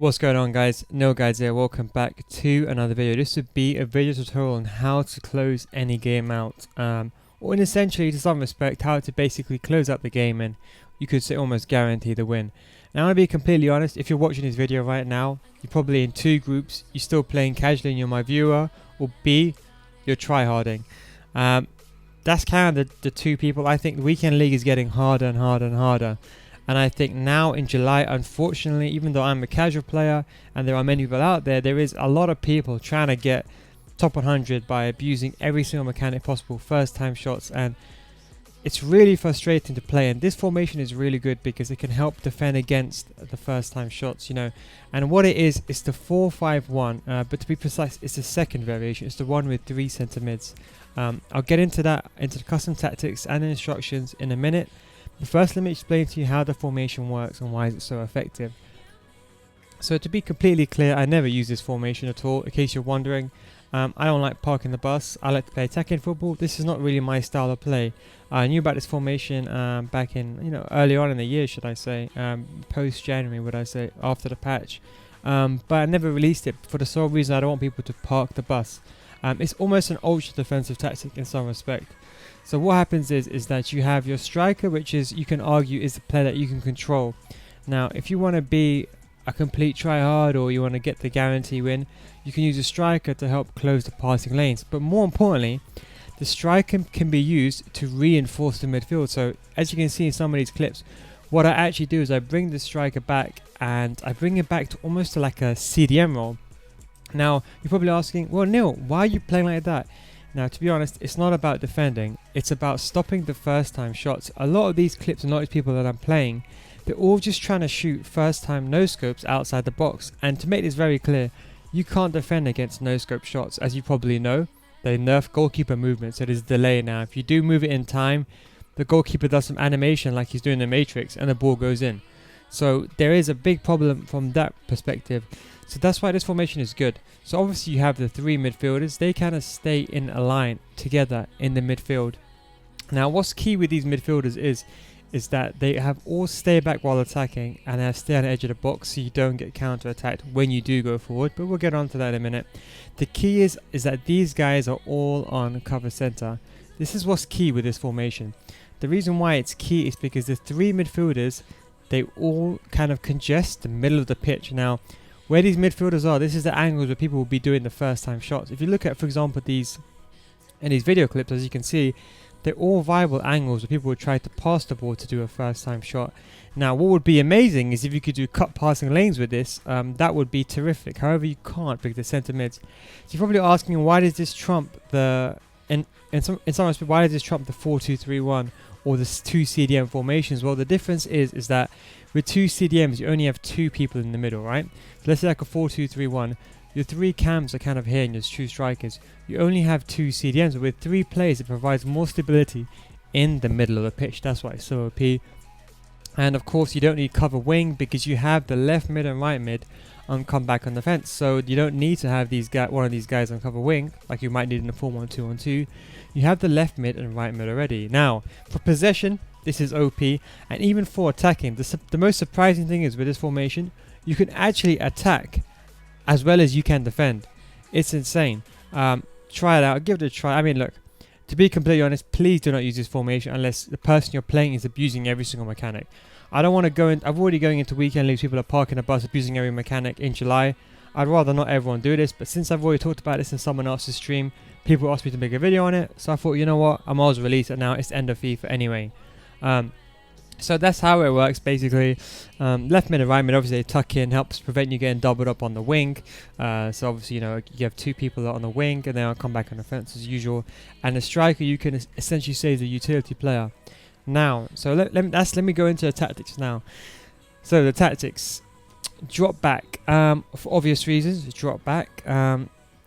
What's going on, guys? NealGuides here. Welcome back to another video. This would be a video tutorial on how to close any game out, or in essentially, to some respect, how to basically close out the game and you could say almost guarantee the win. Now, I want to be completely honest. If you're watching this video right now, you're probably in two groups. You're still playing casually and you're my viewer, or B, you're tryharding. That's kind of the two people. I think the weekend league is getting harder and harder and harder. And I think now in July, unfortunately, even though I'm a casual player and there are many people out there, there is a lot of people trying to get top 100 by abusing every single mechanic possible, first time shots, and it's really frustrating to play. And this formation is really good because it can help defend against the first time shots, you know. And what it is the 4-5-1, but to be precise, it's the second variation. It's the one with 3 centre mids. I'll get into that, into the custom tactics and instructions in a minute. But first, let me explain to you how the formation works and why is it so effective. So to be completely clear, I never use this formation at all, in case you're wondering. I don't like parking the bus. I like to play attacking football. This is not really my style of play. I knew about this formation back in, early on in the year, should I say, post-January, would I say, after the patch. But I never released it for the sole reason I don't want people to park the bus. It's almost an ultra defensive tactic in some respect. So what happens is that you have your striker, which is, you can argue, is the player that you can control. Now, if you want to be a complete try-hard or you want to get the guarantee win, you can use a striker to help close the passing lanes. But more importantly, the striker can be used to reinforce the midfield. So as you can see in some of these clips, what I actually do is I bring the striker back and I bring it back to almost like a CDM role. Now, you're probably asking, well, Neal, why are you playing like that? Now, to be honest, it's not about defending, it's about stopping the first time shots. A lot of these clips and a lot of people that I'm playing, they're all just trying to shoot first time no scopes outside the box. And to make this very clear, you can't defend against no scope shots. As you probably know, they nerf goalkeeper movement, so there's a delay now. If you do move it in time, the goalkeeper does some animation like he's doing the Matrix and the ball goes in. So there is a big problem from that perspective. So that's why this formation is good. So obviously you have the 3 midfielders. They kind of stay in a line together in the midfield. Now what's key with these midfielders is that they have all stay back while attacking and they stay on the edge of the box so you don't get counter attacked when you do go forward. But we'll get on to that in a minute. The key is that these guys are all on cover center. This is what's key with this formation. The reason why it's key is because the 3 midfielders, they all kind of congest the middle of the pitch. Now, where these midfielders are, this is the angles where people will be doing the first time shots. If you look at, for example, these video clips, as you can see, they're all viable angles where people would try to pass the ball to do a first time shot. Now, what would be amazing is if you could do cut passing lanes with this, that would be terrific. However, you can't because the centre mids. So you're probably asking, why does this trump the, in some respects, why does this trump the 4-2-3-1 or the 2 CDM formations? Well, the difference is that with 2 CDMs, you only have 2 people in the middle, right? So let's say like a 4-2-3-1. Your 3 cams are kind of here and your 2 strikers. You only have 2 CDMs, but with 3 players, it provides more stability in the middle of the pitch. That's why it's so OP. And of course, you don't need cover wing because you have the left mid and right mid on come back on the fence. So you don't need to have one of these guys on cover wing like you might need in a 4-1-2-1-2. You have the left mid and right mid already. Now, for possession, this is OP, and even for attacking, the most surprising thing is with this formation, you can actually attack as well as you can defend. It's insane. Try it out, give it a try. I mean, look, to be completely honest, please do not use this formation unless the person you're playing is abusing every single mechanic. I don't want to go in. I'm already going into weekend leagues. People are parking a bus, abusing every mechanic in July. I'd rather not everyone do this, but since I've already talked about this in someone else's stream, people asked me to make a video on it, so I thought, you know what, I might as well release it now. It's the end of FIFA anyway. So that's how it works basically. Left mid and right mid, obviously they tuck in, helps prevent you getting doubled up on the wing. So obviously, you have 2 people on the wing and they'll come back on the fence as usual. And the striker, you can essentially say, is a utility player. Now, so let me go into the tactics now. So the tactics, drop back. For obvious reasons, drop back.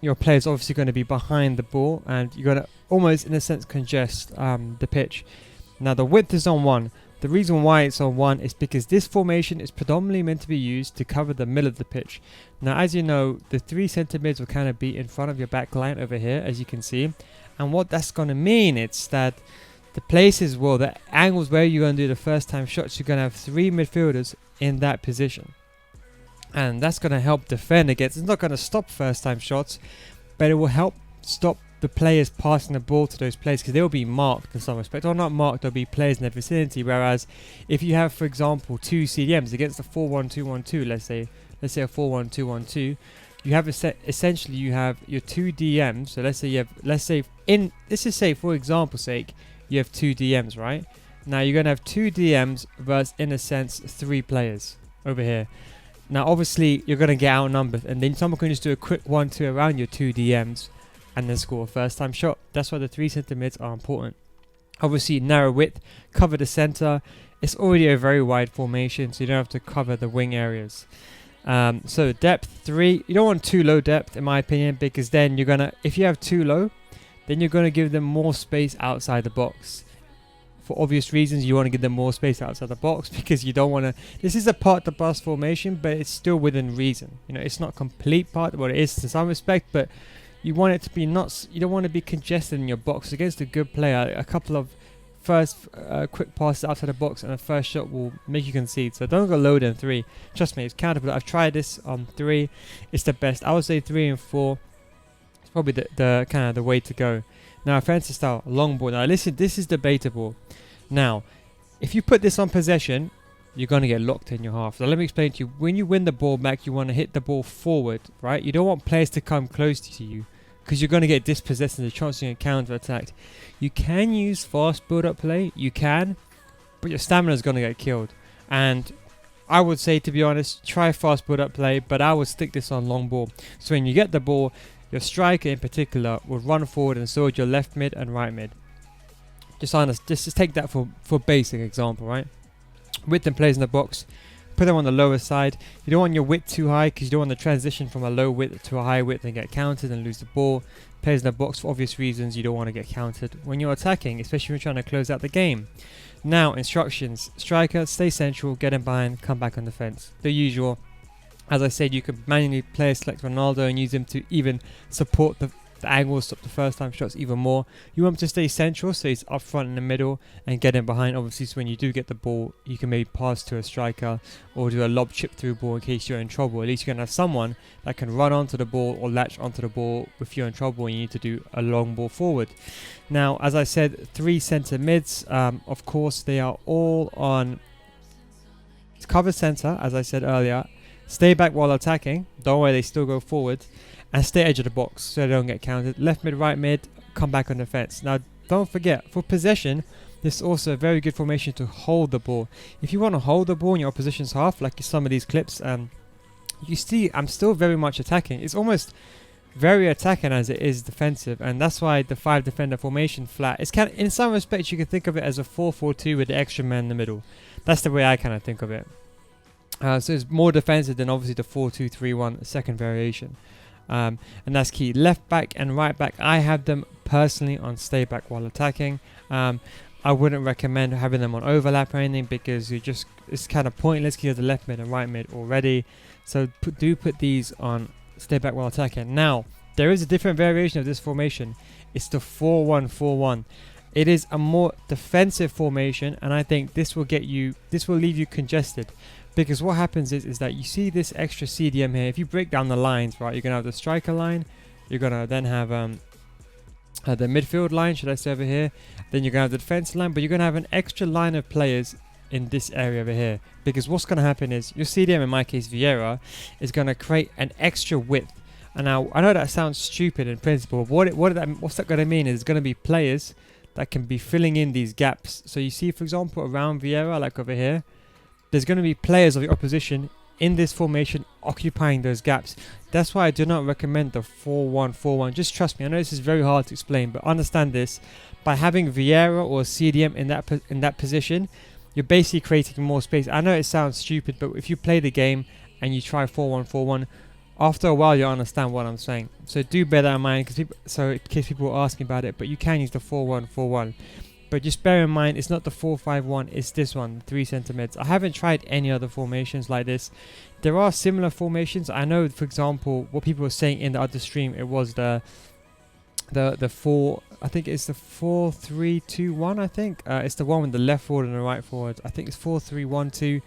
Your player's obviously going to be behind the ball and you're going to almost, in a sense, congest the pitch. Now the width is on 1. The reason why it's on 1 is because this formation is predominantly meant to be used to cover the middle of the pitch. Now, as you know, the 3 centre mids will kind of be in front of your back line over here, as you can see. And what that's going to mean is that the places, well, the angles where you're going to do the first time shots, you're going to have 3 midfielders in that position. and that's going to help defend against. It's not going to stop first time shots, but it will help stop the players passing the ball to those players, because they'll be marked in some respect, or not marked, there'll be players in their vicinity. Whereas if you have, for example, 2 CDMs against a 4-1-2-1-2, let's say a 4-1-2-1-2, you have essentially you have your 2 DMs. So let's just say for example's sake you have 2 DMs, right? Now you're going to have 2 DMs versus, in a sense, 3 players over here. Now obviously you're going to get outnumbered, and then someone can just do a quick 1-2 around your 2 DMs and then score a first time shot. That's why the 3 center mids are important. Obviously narrow width, cover the center. It's already a very wide formation, so you don't have to cover the wing areas. So depth 3, you don't want too low depth in my opinion, because then you're gonna, if you have too low, then you're gonna give them more space outside the box. For obvious reasons, you want to give them more space outside the box, because you don't want to, this is a part the bus formation, but it's still within reason. You know, it's not complete part, well it is to some respect, but you want it to be not, you don't want to be congested in your box. Against a good player, a couple of first quick passes outside the box and a first shot will make you concede. So don't go lower than 3. Trust me, it's countable. I've tried this on 3. It's the best. I would say 3 and 4. It's probably the kind of the way to go. Now offensive style, long ball. Now listen, this is debatable. Now, if you put this on possession, you're going to get locked in your half. So let me explain to you. When you win the ball back, you want to hit the ball forward, right? You don't want players to come close to you, because you're going to get dispossessed and the chance to get counter-attacked. You can use fast build-up play, you can, but your stamina is going to get killed. And I would say, to be honest, try fast build-up play, but I would stick this on long ball. So when you get the ball, your striker in particular will run forward, and so would your left mid and right mid. Just take that for basic example, right? Width and plays in the box. Put them on the lower side. You don't want your width too high, because you don't want the transition from a low width to a high width and get countered and lose the ball. Players in the box, for obvious reasons, you don't want to get countered when you're attacking, especially when you're trying to close out the game. Now, instructions. Striker, stay central, get in behind, come back on defense. The usual. As I said, you could manually player select Ronaldo and use him to even support the angles, stop the first time shots even more. You want him to stay central, so he's up front in the middle, and get in behind. Obviously, so when you do get the ball, you can maybe pass to a striker or do a lob chip through ball in case you're in trouble. At least you're going to have someone that can run onto the ball or latch onto the ball if you're in trouble and you need to do a long ball forward. Now, as I said, 3 center mids. Of course, they are all on cover center, as I said earlier. Stay back while attacking. Don't worry, they still go forward. And stay edge of the box so they don't get countered. Left mid, right mid, come back on defense. Now, don't forget, for possession, this is also a very good formation to hold the ball. If you want to hold the ball in your opposition's half, like some of these clips, you see I'm still very much attacking. It's almost very attacking as it is defensive, and that's why the 5 defender formation flat, it's kind of, in some respects you can think of it as a 4-4-2 with the extra man in the middle. That's the way I kind of think of it. So it's more defensive than obviously the 4-2-3-1 second variation. And that's key. Left back and right back, I have them personally on stay back while attacking. I wouldn't recommend having them on overlap or anything, because it's kind of pointless, because you have the left mid and right mid already. So do put these on stay back while attacking. Now, there is a different variation of this formation. It's the 4-1-4-1. It is a more defensive formation, and I think this will leave you congested. Because what happens is that you see this extra CDM here. If you break down the lines, right, you're going to have the striker line. You're going to then have the midfield line, should I say, over here. Then you're going to have the defense line, but you're going to have an extra line of players in this area over here. Because what's going to happen is your CDM, in my case Vieira, is going to create an extra width. And now, I know that sounds stupid in principle, but what's that going to mean is it's going to be players that can be filling in these gaps. So you see, for example, around Vieira, like over here, there's going to be players of the opposition in this formation occupying those gaps. That's why I do not recommend the 4-1-4-1. Just trust me, I know this is very hard to explain, but understand this. By having Vieira or CDM in that position, you're basically creating more space. I know it sounds stupid, but if you play the game and you try 4-1-4-1, after a while you'll understand what I'm saying. So do bear that in mind, in case people are asking about it, but you can use the 4-1-4-1. But just bear in mind, it's not the 4-5-1, it's this one, 3 center mids. I haven't tried any other formations like this. There are similar formations. I know, for example, what people were saying in the other stream, it was the 4, I think it's the 4-3-2-1, I think. It's the one with the left forward and the right forward. I think it's 4-3-1-2.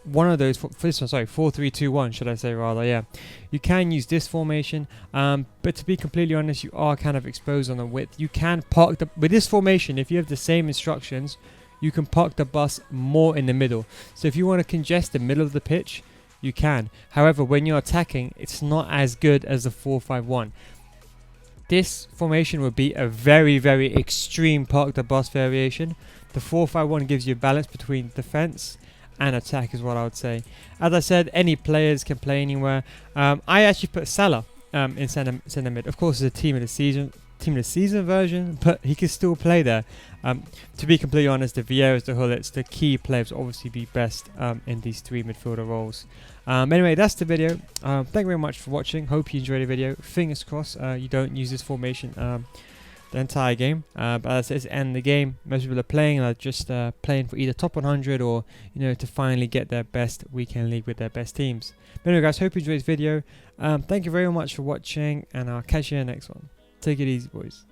one of those for this one, sorry, 4-3-2-1 should I say rather, yeah, you can use this formation, but to be completely honest, you are kind of exposed on the width. You can park with this formation, if you have the same instructions, you can park the bus more in the middle. So if you want to congest the middle of the pitch, you can. However, when you're attacking, it's not as good as the 4-5-1. This formation would be a very, very extreme park the bus variation. The 4-5-1 gives you a balance between defense and attack is what I would say. As I said, any players can play anywhere. I actually put Salah in centre mid. Of course, it's a team of the season version, but he can still play there. To be completely honest, the Vieiras, the Hullets, the key players will obviously be best in these three midfielder roles. Anyway, that's the video. Thank you very much for watching. Hope you enjoyed the video. Fingers crossed you don't use this formation the entire game. But as it's end the game, most people are playing and are just playing for either top 100 or to finally get their best weekend league with their best teams. But anyway, guys, hope you enjoyed this video. Thank you very much for watching, and I'll catch you in the next one. Take it easy, boys.